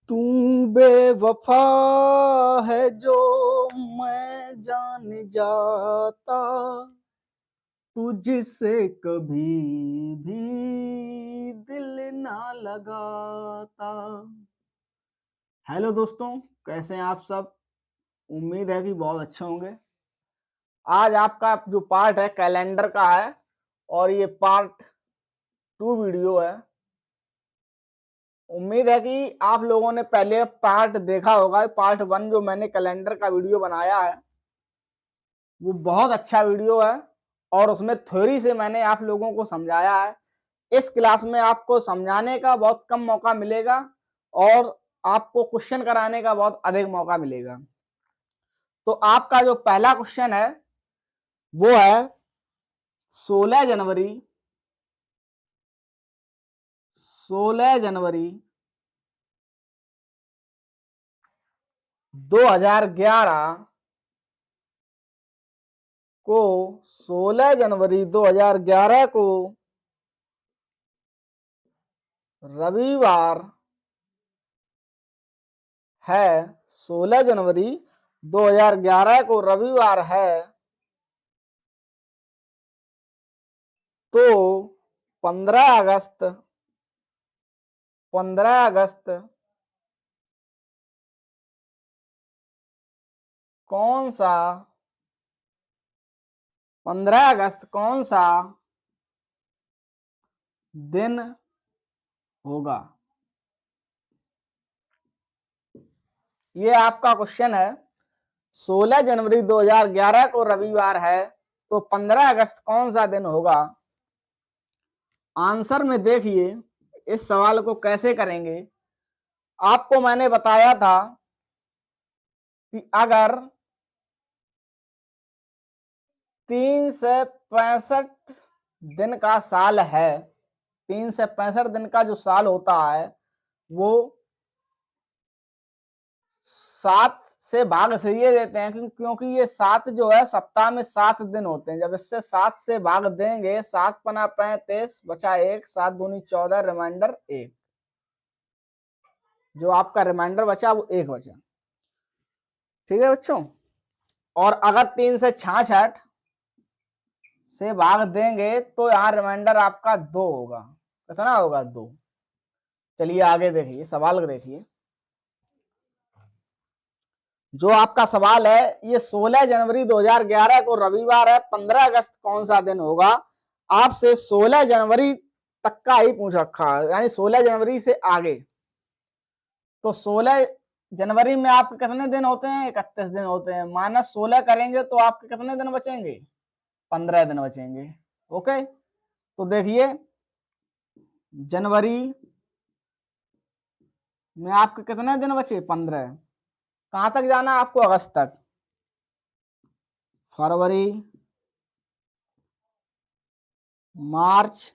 तू बेवफा है जो मैं जान जाता, तुझसे कभी भी दिल ना लगाता। हेलो दोस्तों, कैसे हैं आप सब? उम्मीद है कि बहुत अच्छे होंगे। आज आपका जो पार्ट है कैलेंडर का है और ये पार्ट 2 वीडियो है। उम्मीद है कि आप लोगों ने पहले पार्ट देखा होगा। पार्ट 1 जो मैंने कैलेंडर का वीडियो बनाया है वो बहुत अच्छा वीडियो है और उसमें थ्योरी से मैंने आप लोगों को समझाया है। इस क्लास में आपको समझाने का बहुत कम मौका मिलेगा और आपको क्वेश्चन कराने का बहुत अधिक मौका मिलेगा। तो आपका जो पहला क्वेश्चन है वो है 16 जनवरी 2011 को 16 जनवरी 2011 को रविवार है। 16 जनवरी 2011 को रविवार है तो 15 अगस्त कौन सा 15 अगस्त कौन सा दिन होगा? ये आपका क्वेश्चन है। 16 जनवरी 2011 को रविवार है तो 15 अगस्त कौन सा दिन होगा? आंसर में देखिए इस सवाल को कैसे करेंगे। आपको मैंने बताया था कि अगर 365 दिन का साल है, 365 दिन का जो साल होता है वो 7 से भाग इसलिए देते हैं क्योंकि ये 7 जो है सप्ताह में 7 दिन होते हैं। जब इससे 7 से भाग देंगे, 7 पना 35 बचा 1, 7 दूनी 14, रिमाइंडर 1। जो आपका रिमाइंडर बचा वो 1 बचा। ठीक है बच्चों। और अगर 3 से 66 से भाग देंगे तो यहाँ रिमाइंडर आपका 2 होगा। कितना होगा? 2। चलिए आगे देखिए, सवाल को देखिए। जो आपका सवाल है ये 16 जनवरी 2011 को रविवार है, 15 अगस्त कौन सा दिन होगा? आपसे 16 जनवरी तक का ही पूछ रखा है, यानी 16 जनवरी से आगे। तो 16 जनवरी में आपके कितने दिन होते हैं? 31 दिन होते हैं। -16 करेंगे तो आपके कितने दिन बचेंगे? 15 दिन बचेंगे। ओके, तो देखिए जनवरी में आपके कितने दिन बचे? 15। कहां तक जाना है आपको? अगस्त तक। फरवरी, मार्च,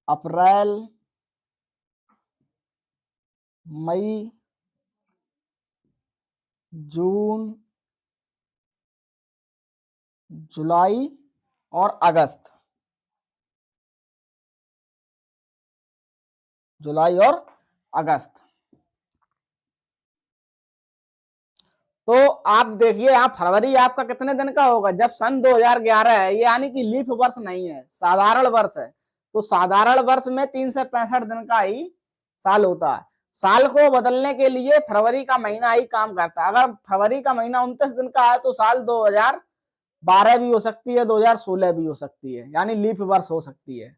अप्रैल, मई, जून, जुलाई और अगस्त। जुलाई और अगस्त। तो आप देखिए यहाँ फरवरी आपका कितने दिन का होगा? जब सन 2011 है, ये यानी कि लीप वर्ष नहीं है, साधारण वर्ष है। तो साधारण वर्ष में 365 दिन का ही साल होता है। साल को बदलने के लिए फरवरी का महीना ही काम करता है। अगर फरवरी का महीना 29 दिन का है तो साल 2012 भी हो सकती है, 2016 भी हो सकती है, यानी लीप वर्ष हो सकती है।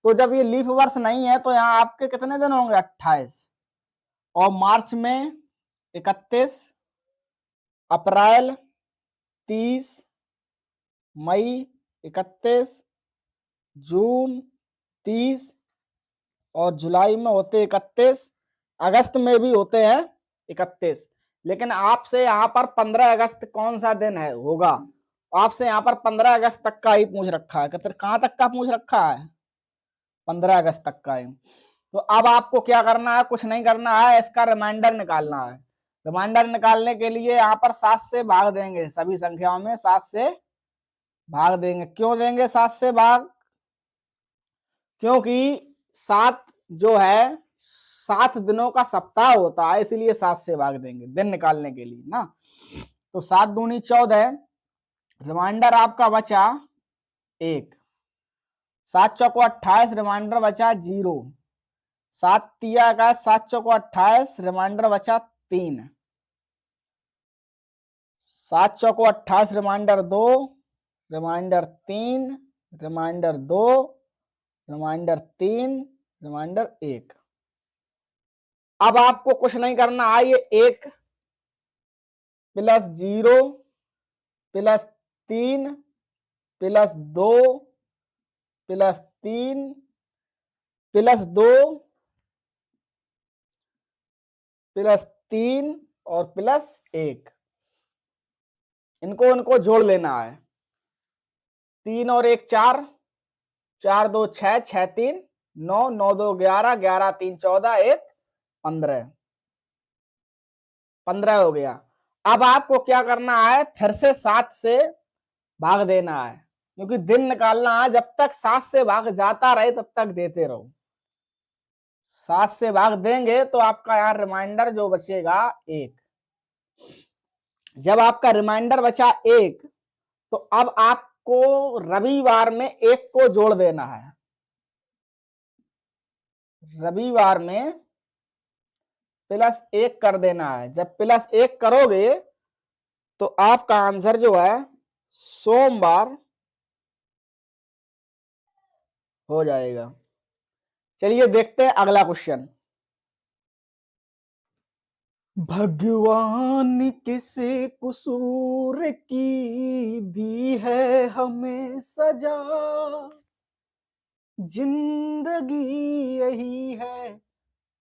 तो जब ये लीप वर्ष नहीं है तो यहाँ आपके कितने दिन होंगे? 28। और मार्च में 31, अप्रैल 30, मई 31, जून 30 और जुलाई में होते 31, अगस्त में भी होते हैं 31। लेकिन आपसे यहाँ पर 15 अगस्त कौन सा दिन है होगा? आपसे यहाँ पर 15 अगस्त तक का ही पूछ रखा है। कहां तक का पूछ रखा है? 15 अगस्त तक का ही। तो अब आपको क्या करना है? कुछ नहीं करना है, इसका रिमाइंडर निकालना है। रिमाइंडर निकालने के लिए यहाँ पर 7 से भाग देंगे, सभी संख्याओं में 7 से भाग देंगे। क्यों देंगे 7 से भाग? क्योंकि 7 जो है 7 दिनों का सप्ताह होता है, इसलिए 7 से भाग देंगे दिन निकालने के लिए ना। तो 7 दूनी 14, रिमाइंडर आपका बचा 1, 7 चौको 28, रिमाइंडर बचा 0, 7 तिया का 7 चौको 28, रिमाइंडर बचा 3, 7 चौको 28, reminder 2, reminder 3, reminder 2, reminder 3, reminder 1। अब आपको कुछ नहीं करना है, ये 1 plus 0 plus 3 plus 2 plus 3 plus 2 plus 3 और प्लस 1, इनको जोड़ लेना है। 3 और 1 4, 4 2 6, 6 3 9, 9 2 11, 11 3 14, 1 15, 15 हो गया। अब आपको क्या करना है, फिर से 7 से भाग देना है, क्योंकि दिन निकालना है। जब तक 7 से भाग जाता रहे तब तक देते रहो। 7 से भाग देंगे तो आपका यहाँ रिमाइंडर जो बचेगा 1। जब आपका रिमाइंडर बचा 1, तो अब आपको रविवार में 1 को जोड़ देना है। रविवार में +1 कर देना है। जब +1 करोगे तो आपका आंसर जो है सोमवार हो जाएगा। चलिए देखते हैं अगला क्वेश्चन। भगवान किस कसूर की दी है हमें सजा, जिंदगी यही है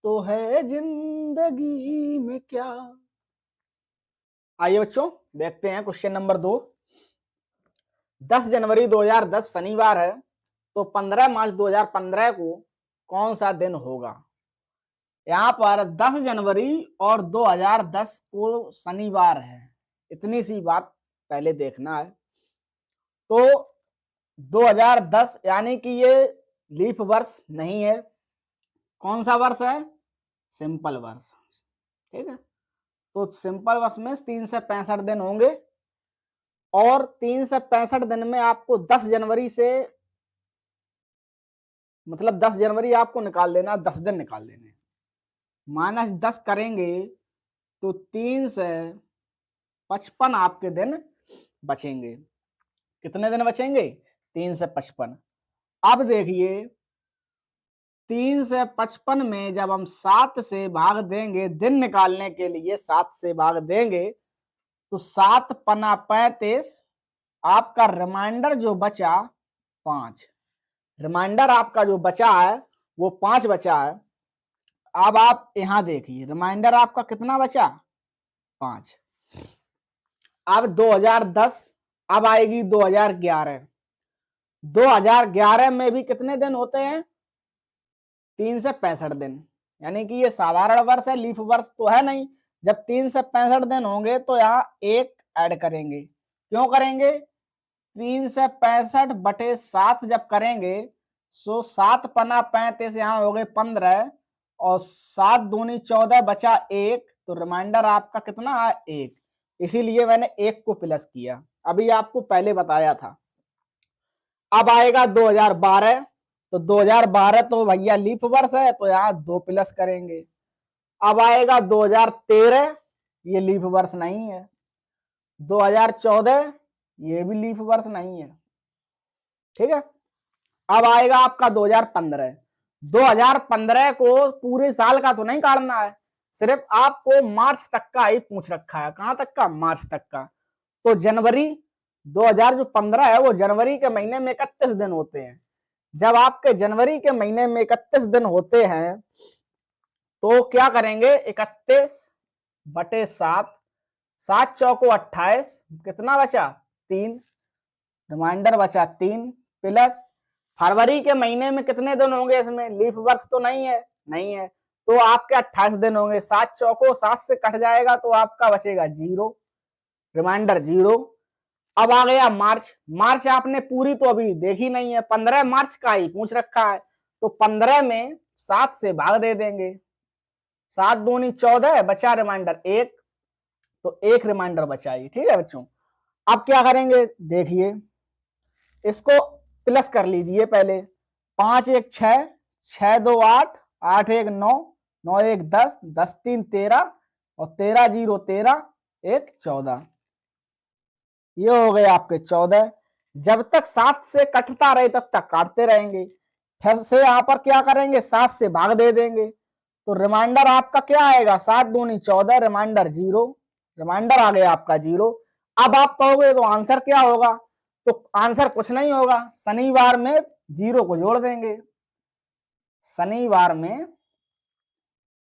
तो है जिंदगी में क्या। आइए बच्चों देखते हैं क्वेश्चन नंबर 2। 10 जनवरी 2010 शनिवार है, तो 15 मार्च 2015 को कौन सा दिन होगा। यहाँ पर 10 जनवरी और 2010 को शनिवार है, इतनी सी बात पहले देखना है। तो 2010 यानी कि ये लीप वर्ष नहीं है। कौन सा वर्ष है, सिंपल वर्ष, ठीक है। तो सिंपल वर्ष में 365 दिन होंगे, और 365 दिन में आपको 10 जनवरी से मतलब 10 जनवरी आपको निकाल देना, 10 दिन निकाल देने, -10 करेंगे तो 3 से 55 आपके दिन बचेंगे। कितने दिन बचेंगे, 3 से 55। अब देखिए 3 से 55 में जब हम 7 से भाग देंगे, दिन निकालने के लिए 7 से भाग देंगे, तो 7 पना 35, आपका रिमाइंडर जो बचा 5, रिमाइंडर आपका जो बचा है वो 5 बचा है। अब आप यहां देखिए रिमाइंडर आपका कितना बचा, 5। अब 2010, अब आएगी 2011। 2011 में भी कितने दिन होते हैं, 3 से 65 दिन, यानी कि ये साधारण वर्ष है, लीफ वर्ष तो है नहीं। जब 3 से 65 दिन होंगे तो यहाँ 1 ऐड करेंगे। क्यों करेंगे, 3 से 65 बटे 7 जब करेंगे, सो 7 पना 35, यहाँ हो गए 15, और 7 दूनी 14, बचा 1, तो रिमाइंडर आपका कितना है, 1। इसीलिए मैंने 1 को प्लस किया, अभी आपको पहले बताया था। अब आएगा 2012, तो 2012 तो भैया लीप वर्ष है, तो यहाँ 2 प्लस करेंगे। अब आएगा 2013, ये लीप वर्ष नहीं है। 2014, ये भी लीप वर्ष नहीं है, ठीक है। अब आएगा आपका 2015। 2015 को पूरे साल का तो नहीं काटना है, सिर्फ आपको मार्च तक का ही पूछ रखा है। कहां तक का, मार्च तक का। तो जनवरी 2015 है, वो जनवरी के महीने में 31 दिन होते हैं। जब आपके जनवरी के महीने में 31 दिन होते हैं, तो क्या करेंगे, 31 बटे 7, 7 चौको 28, कितना बचा, 3, रिमाइंडर बचा 3, प्लस फरवरी के महीने में कितने दिन होंगे, इसमें लीफ वर्ष तो नहीं है, नहीं है, तो आपके 28 दिन होंगे। 7 चौको 7 से कट जाएगा तो आपका बचेगा 0, रिमाइंडर 0। अब आ गया मार्च। मार्च आपने पूरी तो अभी देखी नहीं है, 15 मार्च का ही पूछ रखा है, तो 15 में 7 से भाग दे देंगे। 7 दूनी 14, बचा रिमाइंडर 1, तो 1 रिमाइंडर बचा ये। ठीक है बच्चों, अब क्या करेंगे देखिए, इसको प्लस कर लीजिए पहले। 5 1 6, 6 2 8, 8 1 9, 9 1 10, 10 3 13 और 13 0 13, 1 14। ये हो गए आपके 14। जब तक 7 से कटता रहे तब तक काटते रहेंगे। फिर से यहाँ पर क्या करेंगे, 7 से भाग दे देंगे, तो रिमाइंडर आपका क्या आएगा, 7 दूनी 14, रिमाइंडर 0, रिमाइंडर आ गया आपका 0। अब आप कहोगे तो आंसर क्या होगा, तो आंसर कुछ नहीं होगा, शनिवार में 0 को जोड़ देंगे, शनिवार में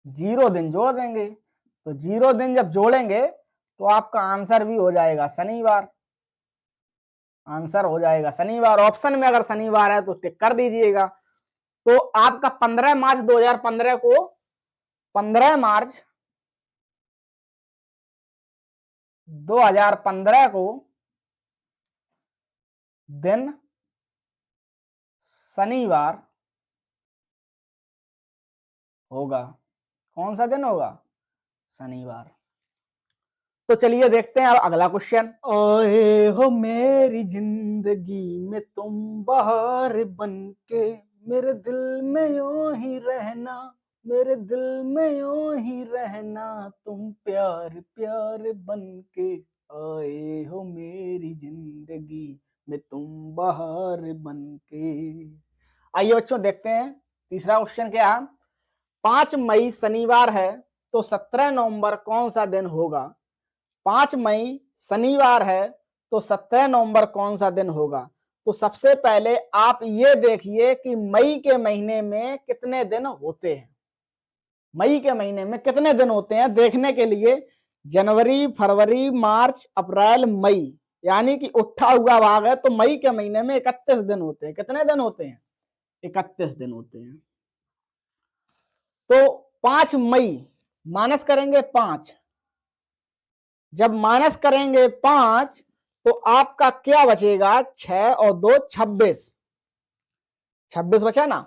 0 दिन जोड़ देंगे। तो 0 दिन जब जोड़ेंगे तो आपका आंसर भी हो जाएगा शनिवार, आंसर हो जाएगा शनिवार। ऑप्शन में अगर शनिवार है तो टिक कर दीजिएगा। तो आपका 15 मार्च 2015 को, 15 मार्च 2015 को दिन शनिवार होगा। कौन सा दिन होगा, शनिवार। तो चलिए देखते हैं अब अगला क्वेश्चन। ओए हो मेरी जिंदगी में तुम बहार बनके, मेरे दिल में यूं ही रहना, मेरे दिल में यूं ही रहना, तुम प्यार प्यार बनके, आए हो मेरी जिंदगी में तुम बहार बनके। आइए बच्चों देखते हैं तीसरा क्वेश्चन क्या है। 5 मई शनिवार है तो 17 नवंबर कौन सा दिन होगा। 5 मई शनिवार है तो 17 नवंबर कौन सा दिन होगा। तो सबसे पहले आप ये देखिए कि मई के महीने में कितने दिन होते हैं। मई के महीने में कितने दिन होते हैं देखने के लिए, जनवरी फरवरी मार्च अप्रैल मई, यानी कि उठा हुआ भाग है, तो मई के महीने में 31 दिन होते हैं। कितने दिन होते हैं, 31 दिन होते हैं। तो 5 मई माइनस करेंगे 5, जब माइनस करेंगे 5 तो आपका क्या बचेगा, 6 और 2 26, 26 बचा ना।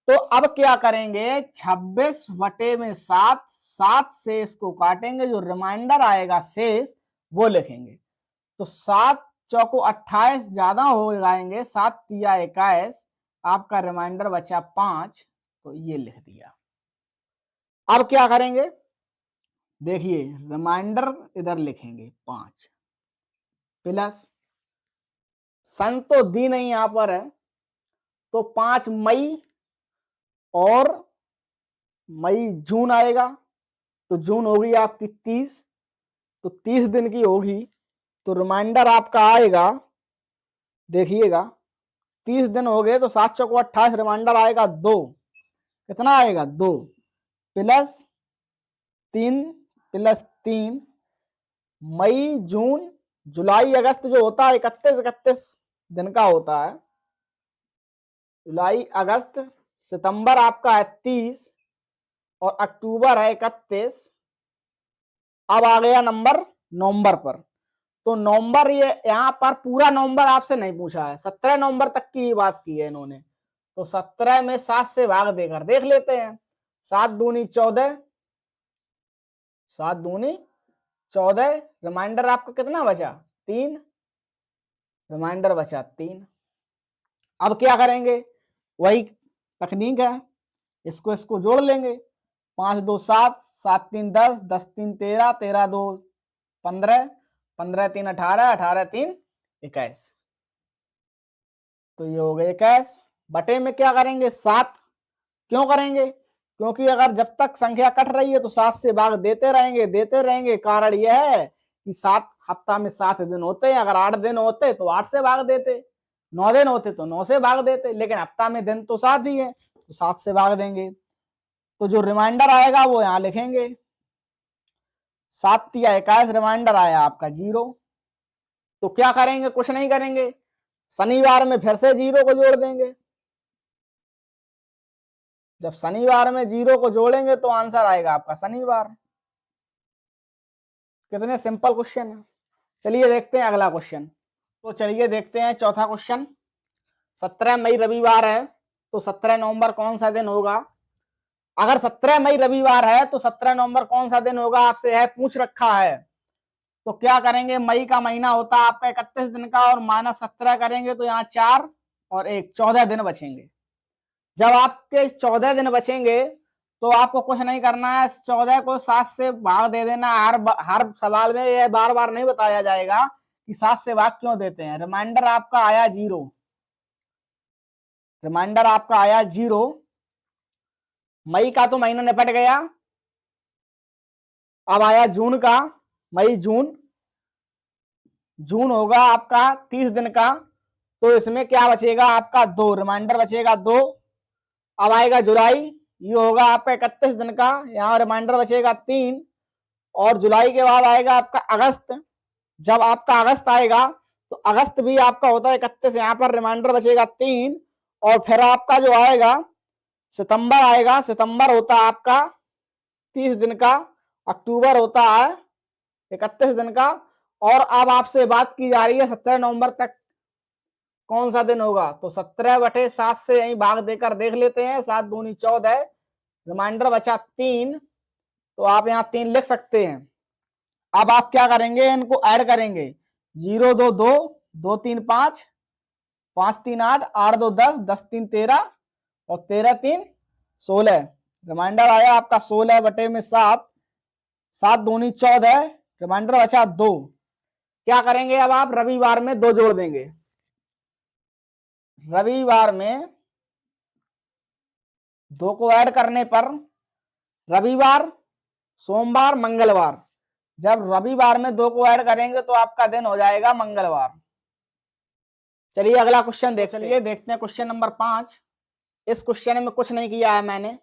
तो अब क्या करेंगे, 26 बटे में 7, 7 से इसको काटेंगे, जो रिमाइंडर आएगा शेष वो लिखेंगे। तो 7 चौको 28 ज्यादा हो जाएंगे, 7 तिया 21, आपका रिमाइंडर बचा 5, तो ये लिख दिया। अब क्या करेंगे देखिए, रिमाइंडर इधर लिखेंगे 5 प्लस, सन तो दी नहीं यहां पर है, तो 5 मई और मई जून आएगा, तो जून होगी आपकी 30, तो 30 दिन की होगी, तो रिमाइंडर आपका आएगा, देखिएगा 30 दिन हो गए तो 7 चौको 28, रिमाइंडर आएगा 2, कितना आएगा 2 प्लस 3 प्लस 3, मई जून जुलाई अगस्त जो होता है 31 दिन का होता है, जुलाई अगस्त सितंबर आपका है 30 और अक्टूबर है 31। अब आ गया नंबर नवंबर पर, तो नवंबर, ये यहाँ पर पूरा नवंबर आपसे नहीं पूछा है, 17 नवंबर तक की ही बात की है इन्होंने। तो 17 में 7 से भाग देकर देख लेते हैं। 7 दूनी 14, 7 दूनी 14, रिमाइंडर आपका कितना बचा 3, रिमाइंडर बचा 3। अब क्या करेंगे, वही तकनीक है, इसको इसको जोड़ लेंगे। 5 2 7, 7 3 10, 10 3 13, 13 2 15, 15 3 18, 18 3 21, तो ये हो गए 21। बटे में क्या करेंगे 7, क्यों करेंगे, क्योंकि अगर जब तक संख्या कट रही है तो 7 से भाग देते रहेंगे देते रहेंगे। कारण यह है कि 7 हफ्ता में 7 दिन होते हैं, अगर 8 दिन होते तो 8 से भाग देते, 9 दिन होते तो 9 से भाग देते, लेकिन हफ्ता में दिन तो 7 ही है, तो 7 से भाग देंगे। तो जो रिमाइंडर आएगा वो यहां लिखेंगे, 7 तिया 21, रिमाइंडर आया आपका 0। तो क्या करेंगे, कुछ नहीं करेंगे, शनिवार में फिर से 0 को जोड़ देंगे। जब शनिवार में 0 को जोड़ेंगे तो आंसर आएगा आपका शनिवार। कितने सिंपल क्वेश्चन है। चलिए देखते हैं अगला क्वेश्चन। तो चलिए देखते हैं चौथा क्वेश्चन। 17 मई रविवार है तो 17 नवंबर कौन सा दिन होगा। अगर 17 मई रविवार है तो 17 नवंबर कौन सा दिन होगा आपसे है पूछ रखा है। तो क्या करेंगे, मई का महीना होता है आपका 31 दिन का और -17 करेंगे तो यहाँ 4 और 1 14 दिन बचेंगे। जब आपके 14 दिन बचेंगे तो आपको कुछ नहीं करना है, 14 को 7 से भाग दे देना। हर सवाल में ये बार बार नहीं बताया जाएगा कि 7 से भाग क्यों देते हैं। रिमाइंडर आपका आया 0, रिमाइंडर आपका आया 0। मई का तो महीना निपट गया, अब आया जून का। मई जून, जून होगा आपका 30 दिन का, तो इसमें क्या बचेगा आपका 2, रिमाइंडर बचेगा 2। अब आएगा जुलाई, ये होगा आपका 31 दिन का, यहाँ रिमाइंडर बचेगा 3। और जुलाई के बाद आएगा आपका अगस्त। जब आपका अगस्त आएगा तो अगस्त भी आपका होता है 31, यहाँ पर रिमाइंडर बचेगा 3। और फिर आपका जो आएगा सितंबर आएगा, सितंबर होता है आपका 30 दिन का, अक्टूबर होता है 31 दिन का। और अब आपसे बात की जा रही है 17 नवंबर तक कौन सा दिन होगा, तो 17/7 से यही भाग देकर देख लेते हैं। 7 दूनी 14, रिमाइंडर बचा 3, तो आप यहाँ 3 लिख सकते हैं। अब आप क्या करेंगे, इनको ऐड करेंगे। 0 2 2, 2 3 5, 5 3 8, 8 2 10, 10 3 13 और 13 3 16। रिमाइंडर आया आपका 16/7, 7 दूनी 14, रिमाइंडर बचा 2। क्या करेंगे, अब आप रविवार में 2 जोड़ देंगे। रविवार में 2 को ऐड करने पर रविवार, सोमवार, मंगलवार, जब रविवार में 2 को ऐड करेंगे तो आपका दिन हो जाएगा मंगलवार। चलिए अगला क्वेश्चन देखते हैं क्वेश्चन नंबर 5। इस क्वेश्चन में कुछ नहीं किया है मैंने,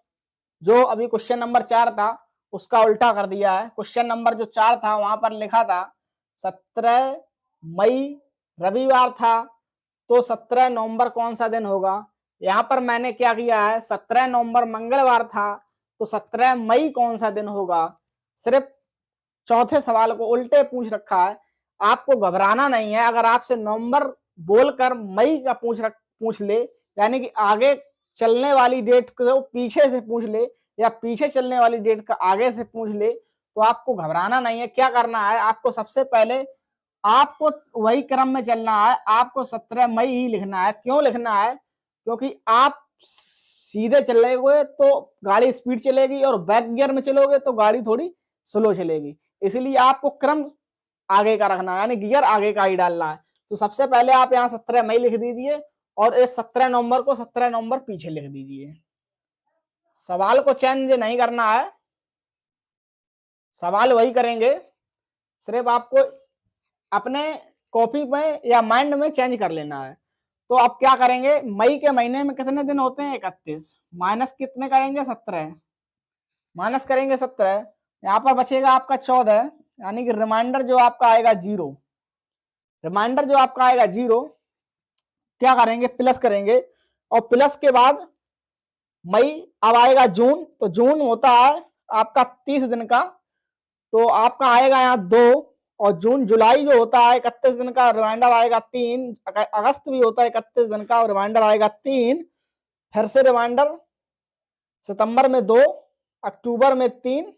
जो अभी क्वेश्चन नंबर 4 था उसका उल्टा कर दिया है। क्वेश्चन नंबर जो 4 था वहां पर लिखा था 17 मई रविवार था, तो 17 नवंबर कौन सा दिन होगा। यहाँ पर मैंने क्या किया है, 17 नवंबर मंगलवार था, तो 17 मई कौन सा दिन होगा। सिर्फ चौथे सवाल को उल्टे पूछ रखा है। आपको घबराना नहीं है, अगर आपसे नवंबर बोलकर मई का पूछ ले, यानी कि आगे चलने वाली डेट को पीछे से पूछ ले या पीछे चलने वाली डेट का आगे से पूछ ले, तो आपको घबराना नहीं है। क्या करना है, आपको सबसे पहले आपको वही क्रम में चलना है, आपको 17 मई ही लिखना है। क्यों लिखना है, क्योंकि आप सीधे चलोगे तो गाड़ी स्पीड चलेगी और बैक गियर में चलोगे तो गाड़ी थोड़ी स्लो चलेगी, इसलिए आपको क्रम आगे का रखना है, यानी गियर आगे का ही डालना है। तो सबसे पहले आप यहाँ 17 मई लिख दीजिए और इस 17 नवंबर को 17 नवंबर पीछे लिख दीजिए। सवाल को चेंज नहीं करना है, सवाल वही करेंगे, सिर्फ आपको अपने कॉपी में या माइंड में चेंज कर लेना है। तो अब क्या करेंगे, मई के महीने में कितने दिन होते हैं 31, माइनस कितने करेंगे 17, माइनस करेंगे 17, यहाँ पर बचेगा आपका 14, यानी कि रिमाइंडर जो आपका आएगा 0, रिमाइंडर जो आपका आएगा 0। क्या करेंगे, प्लस करेंगे और प्लस के बाद मई, अब आएगा जून, तो जून होता है आपका 30 दिन का, तो आपका आएगा यहाँ 2। और जून जुलाई जो होता है 31 दिन का, रिमाइंडर आएगा 3। अगस्त भी होता है 31 दिन का और रिमाइंडर आएगा 3। फिर से रिमाइंडर सितंबर में 2, अक्टूबर में 3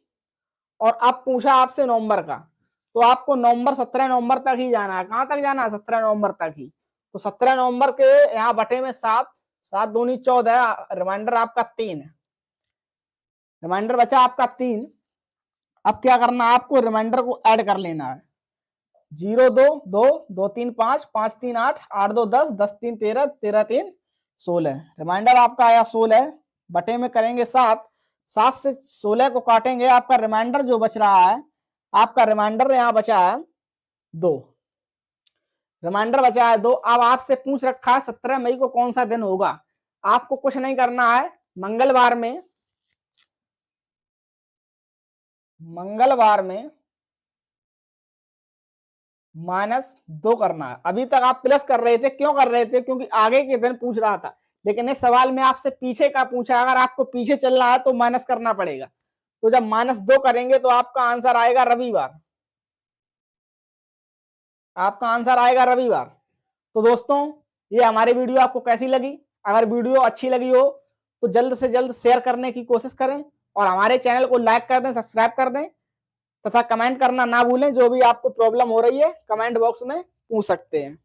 और अब पूछा आपसे नवंबर का, तो आपको नवंबर 17 नवंबर तक ही जाना है। कहां तक जाना है, 17 नवंबर तक ही। तो 17 नवंबर के यहाँ बटे में 7, 7 दूनी 14, रिमाइंडर आपका 3, रिमाइंडर बचा आपका 3। अब क्या करना है, आपको रिमाइंडर को ऐड कर लेना है। 0 2 2, 2 3 5, 5 3 8, 8 2 10, 10 3 13, 13 3 16। रिमाइंडर आपका आया 16, बटे में करेंगे 7, 7 से 16 को काटेंगे, आपका रिमाइंडर जो बच रहा है, आपका रिमाइंडर यहाँ बचा है 2, रिमाइंडर बचा है 2। अब आपसे पूछ रखा है 17 मई को कौन सा दिन होगा। आपको कुछ नहीं करना है, मंगलवार में -2 करना है। अभी तक आप प्लस कर रहे थे, क्यों कर रहे थे, क्योंकि आगे के दिन पूछ रहा था, लेकिन इस सवाल में आपसे पीछे का पूछा। अगर आपको पीछे चलना है तो माइनस करना पड़ेगा। तो जब -2 करेंगे तो आपका आंसर आएगा रविवार, आपका आंसर आएगा रविवार। तो दोस्तों, ये हमारी वीडियो आपको कैसी लगी, अगर वीडियो अच्छी लगी हो तो जल्द से जल्द शेयर करने की कोशिश करें और हमारे चैनल को लाइक कर दें, सब्सक्राइब कर दें तथा कमेंट करना ना भूलें। जो भी आपको प्रॉब्लम हो रही है कमेंट बॉक्स में पूछ सकते हैं।